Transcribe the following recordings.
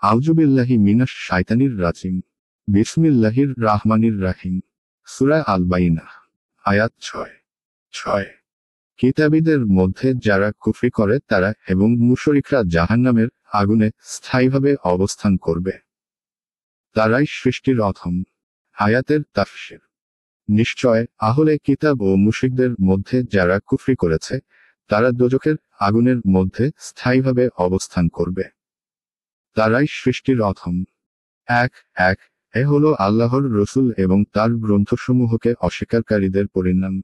আউযুবিল্লাহি মিনাশ শাইতানির রাজিম। বিসমিল্লাহির রাহমানির রাহিম। সূরা আল বাইনাহ আয়াত 6। কিতাবীদের মধ্যে যারা কুফরি করে তারা এবং মুশরিকরা জাহান্নামের আগুনে স্থায়ীভাবে অবস্থান করবে। তারাই সৃষ্টির অধম। আয়াতের তাফসীর। নিশ্চয় আহলে কিতাব ও মুশরিকদের মধ্যে যারা কুফরি করেছে তারা দোজখের আগুনের মধ্যে স্থায়ীভাবে অবস্থান করবে। তারাই সৃষ্টির অধম। এ হলো আল্লাহর রসূল এবং তার গ্রন্থসমূহকে অস্বীকারীদের পরিণাম।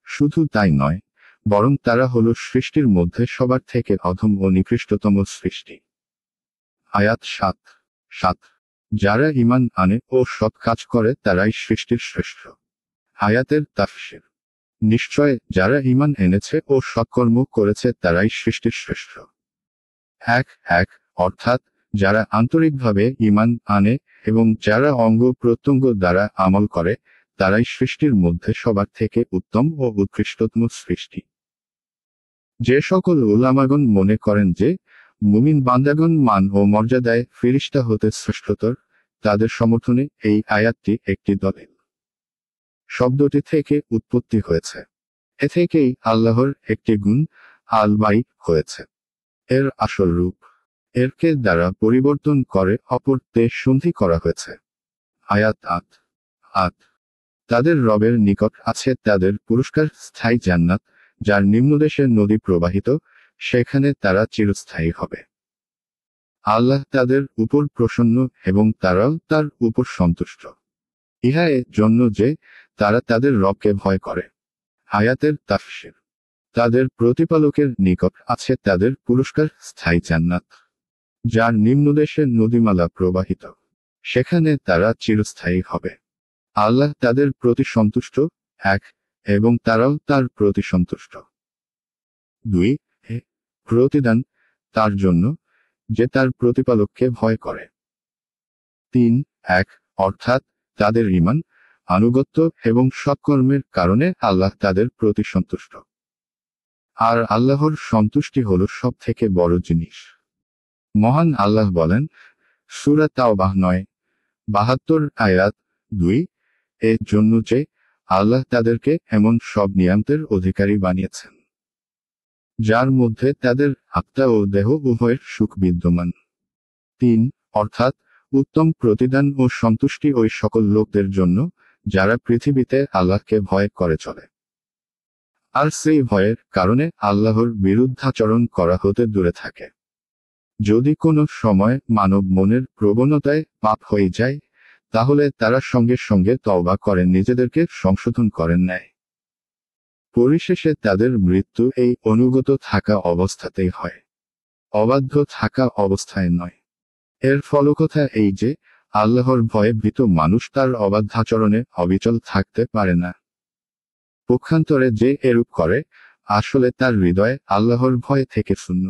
শুধু তাই নয়, বরং তারা হলো সৃষ্টির মধ্যে সবার থেকে অধম ও নিকৃষ্টতম সৃষ্টি। আয়াত 7। যারা ঈমান আনে ও সৎ কাজ করে তারাই সৃষ্টির শ্রেষ্ঠ। আয়াতের তাফসীর। নিশ্চয় যারা ঈমান এনেছে ও সৎকর্ম করেছে তারাই সৃষ্টির শ্রেষ্ঠ। অর্থাৎ যারা আন্তরিকভাবে ঈমান আনে এবং যারা অঙ্গ প্রত্যঙ্গ দ্বারা আমল করে তারাই সৃষ্টির মধ্যে সবার থেকে উত্তম ও উৎকৃষ্টতম সৃষ্টি। যে সকল উলামাগণ মনে করেন যে মুমিন বান্দাগণ মান ও মর্যাদায় ফেরেশতা হতে শ্রেষ্ঠতর, তাদের সমর্থনে এই আয়াতটি একটি দলিল। শব্দটি থেকে উৎপত্তি হয়েছে। এ থেকেই আল্লাহর একটি গুণ আল বাই হয়েছে। এর আসল রূপ এরকে দ্বারা পরিবর্তন করে অপর তে সন্ধি করা হয়েছে। আয়াত 8। তাদের রবের নিকট আছে তাদের পুরস্কার স্থায়ী জান্নাত, যার নিম্নদেশে নদী প্রবাহিত, সেখানে তারা চিরস্থায়ী হবে। আল্লাহ তাদের উপর প্রসন্ন এবং তারাও তার উপর সন্তুষ্ট। ইহা এর জন্য যে তারা তাদের রবকে ভয় করে। আয়াতের তাফসীর। তাদের প্রতিপালকের নিকট আছে তাদের পুরস্কার স্থায়ী জান্নাত, যার নিম্নদেশে নদীমালা প্রবাহিত, সেখানে তারা চিরস্থায়ী হবে। আল্লাহ তাদের প্রতি সন্তুষ্ট এবং তারাও তার প্রতি সন্তুষ্ট। 2 প্রতিদান তার জন্য যে তার প্রতিপালককে ভয় করে। 3 অর্থাৎ তাদের ঈমান, আনুগত্য এবং সৎকর্মের কারণে আল্লাহ তাদের প্রতি সন্তুষ্ট। আর আল্লাহর সন্তুষ্টি হলো সব থেকে বড় জিনিস। মহান আল্লাহ বলেন, সূরা তাওবাহ 9-72 আয়াত 2, এর জন্য যে আল্লাহ তাদেরকে এমন সব নিয়ামতের অধিকারী বানিয়েছেন, যার মধ্যে তাদের আত্মা ও দেহ উভয়ের সুখ বিদ্যমান। 3 অর্থাৎ উত্তম প্রতিদান ও সন্তুষ্টি ওই সকল লোকদের জন্য যারা পৃথিবীতে আল্লাহকে ভয় করে চলে, আর সেই ভয়ের কারণে আল্লাহর বিরুদ্ধাচরণ করা হতে দূরে থাকে। যদি কোনো সময় মানব মনের প্রবণতায় পাপ হয়ে যায়, তাহলে তারা সঙ্গে সঙ্গে তওবা করে নিজেদেরকে সংশোধন করেন নেয়। পরিশেষে তাদের মৃত্যু এই অনুগত থাকা অবস্থাতেই হয়, অবাধ্য থাকা অবস্থায় নয়। এর ফলকথা এই যে আল্লাহর ভয়ে ভীত মানুষ তার অবাধ্যাচরণে অবিচল থাকতে পারে না। পক্ষান্তরে যে এরূপ করে, আসলে তার হৃদয়ে আল্লাহর ভয় থেকে শূন্য।